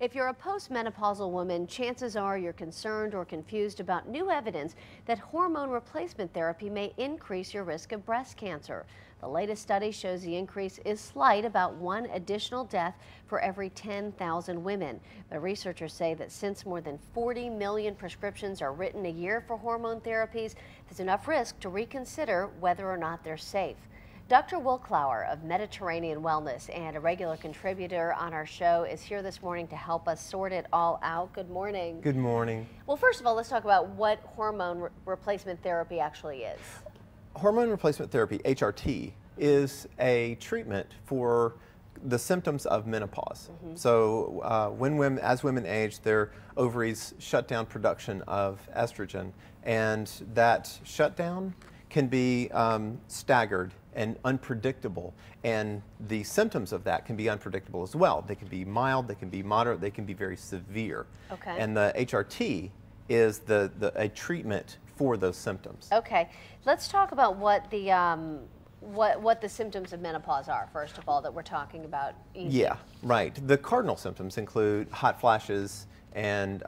If you're a postmenopausal woman, chances are you're concerned or confused about new evidence that hormone replacement therapy may increase your risk of breast cancer. The latest study shows the increase is slight, about 1 additional death for every 10,000 women. But researchers say that since more than 40 million prescriptions are written a year for hormone therapies, there's enough risk to reconsider whether or not they're safe. Dr. Will Clower of Mediterranean Wellness and a regular contributor on our show is here this morning to help us sort it all out. Good morning. Good morning. Well, first of all, let's talk about what hormone replacement therapy actually is. Hormone replacement therapy, HRT, is a treatment for the symptoms of menopause. So as women age, their ovaries shut down production of estrogen, and that shutdown can be staggered and unpredictable, and the symptoms of that can be unpredictable as well. They can be mild, they can be moderate, they can be very severe. Okay. And the HRT is a treatment for those symptoms. Okay, let's talk about what the symptoms of menopause are, first of all, that we're talking about. Yeah, right. The cardinal symptoms include hot flashes and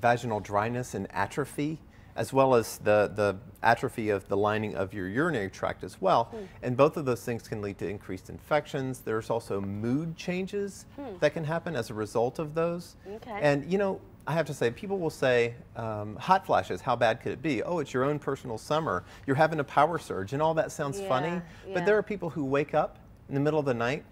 vaginal dryness and atrophy, as well as the atrophy of the lining of your urinary tract as well. And both of those things can lead to increased infections. There's also mood changes that can happen as a result of those. Okay. And you know, I have to say, people will say, hot flashes, how bad could it be? Oh, it's your own personal summer. You're having a power surge, and all that sounds funny. But there are people who wake up in the middle of the night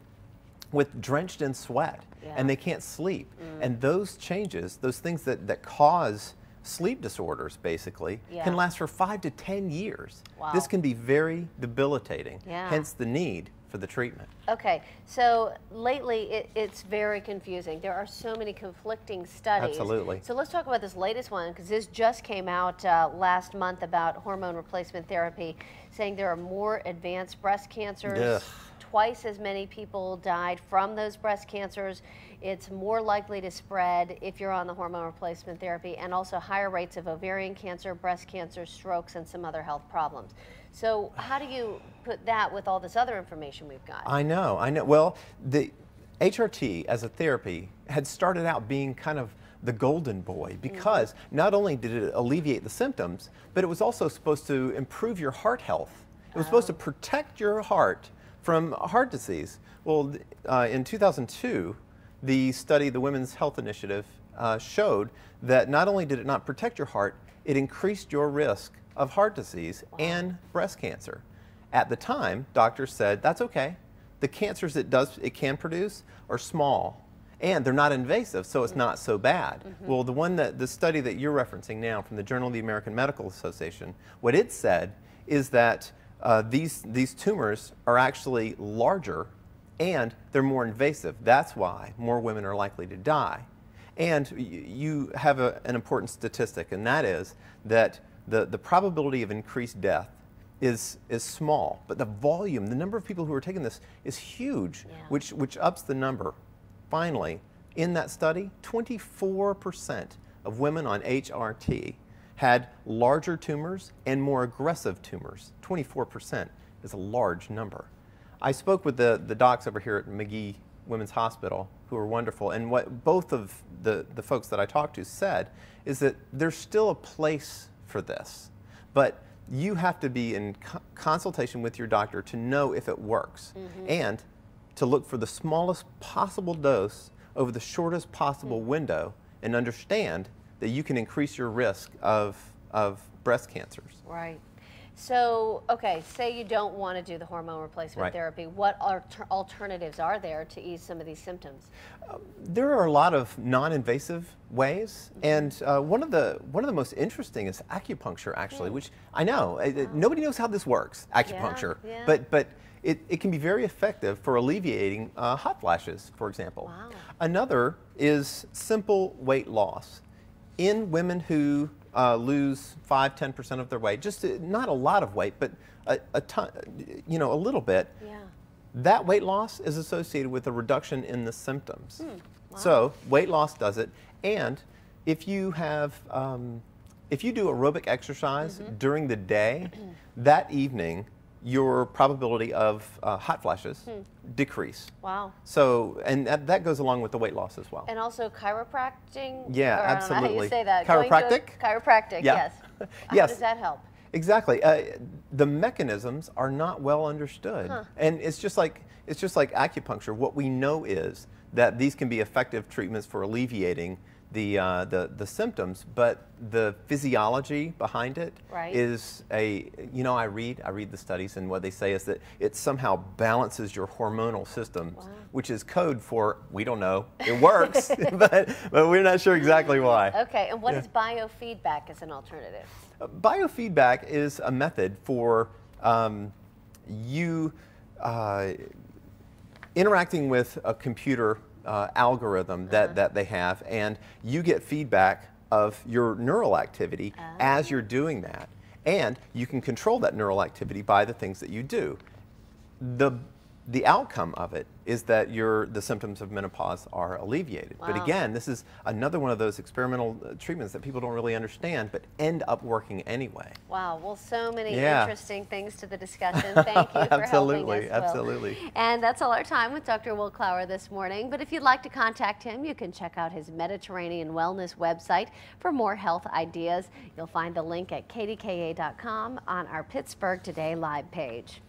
drenched in sweat, and they can't sleep. And those changes, those things that cause sleep disorders, basically, can last for 5 to 10 years. Wow. This can be very debilitating, hence the need for the treatment. Okay, so lately it's very confusing. There are so many conflicting studies. Absolutely. So let's talk about this latest one, because this just came out last month about hormone replacement therapy, saying there are more advanced breast cancers. Ugh. Twice as many people died from those breast cancers. It's more likely to spread if you're on the hormone replacement therapy, and also higher rates of ovarian cancer, breast cancer, strokes, and some other health problems. So how do you put that with all this other information we've got? I know. Well, the HRT as a therapy had started out being kind of the golden boy, because not only did it alleviate the symptoms, but it was also supposed to improve your heart health. It was supposed to protect your heart from heart disease. Well, in 2002, the study, the Women's Health Initiative, showed that not only did it not protect your heart, it increased your risk of heart disease and breast cancer. At the time, doctors said, that's okay. The cancers it can produce are small, and they're not invasive, so it's not so bad. Well, the study that you're referencing now from the Journal of the American Medical Association, what it said is that these tumors are actually larger and they're more invasive. That's why more women are likely to die. And you have an important statistic, and that is that the probability of increased death is small, but the volume, the number of people who are taking this is huge, which ups the number. Finally, in that study, 24% of women on HRT had larger tumors and more aggressive tumors. 24% is a large number. I spoke with the docs over here at McGee Women's Hospital, who are wonderful, and what both of the folks that I talked to said is that there's still a place for this, but you have to be in consultation with your doctor to know if it works, and to look for the smallest possible dose over the shortest possible window, and understand that you can increase your risk of breast cancers. Right. So, okay, say you don't want to do the hormone replacement therapy. What alternatives are there to ease some of these symptoms? There are a lot of non-invasive ways, and one of the most interesting is acupuncture, actually, which I know nobody knows how this works, acupuncture, but it can be very effective for alleviating hot flashes, for example. Wow. Another is simple weight loss. In women who lose 5–10% of their weight, just not a lot of weight, but a ton, a little bit, that weight loss is associated with a reduction in the symptoms. Wow. So weight loss does it, and if you have, if you do aerobic exercise during the day, that evening your probability of hot flashes decrease. Wow. So, and that goes along with the weight loss as well. And also chiropractic? Yeah, or absolutely. I don't know how you say that. Chiropractic? Chiropractic, Yeah. yes. How Yes. does that help? Exactly. The mechanisms are not well understood, and it's just like acupuncture. What we know is that these can be effective treatments for alleviating the symptoms, but the physiology behind it is I read the studies, and what they say is that it somehow balances your hormonal systems, which is code for we don't know. It works, but we're not sure exactly why. Okay, and what is biofeedback as an alternative? Biofeedback is a method for you interacting with a computer algorithm that they have, and you get feedback of your neural activity as you're doing that, and you can control that neural activity by the things that you do. The outcome of it is that the symptoms of menopause are alleviated. But again, this is another one of those experimental treatments that people don't really understand, but end up working anyway. Wow, well, so many interesting things to the discussion. Thank you for helping us, Will. Absolutely. And that's all our time with Dr. Will Clower this morning. But if you'd like to contact him, you can check out his Mediterranean Wellness website for more health ideas. You'll find the link at kdka.com on our Pittsburgh Today live page.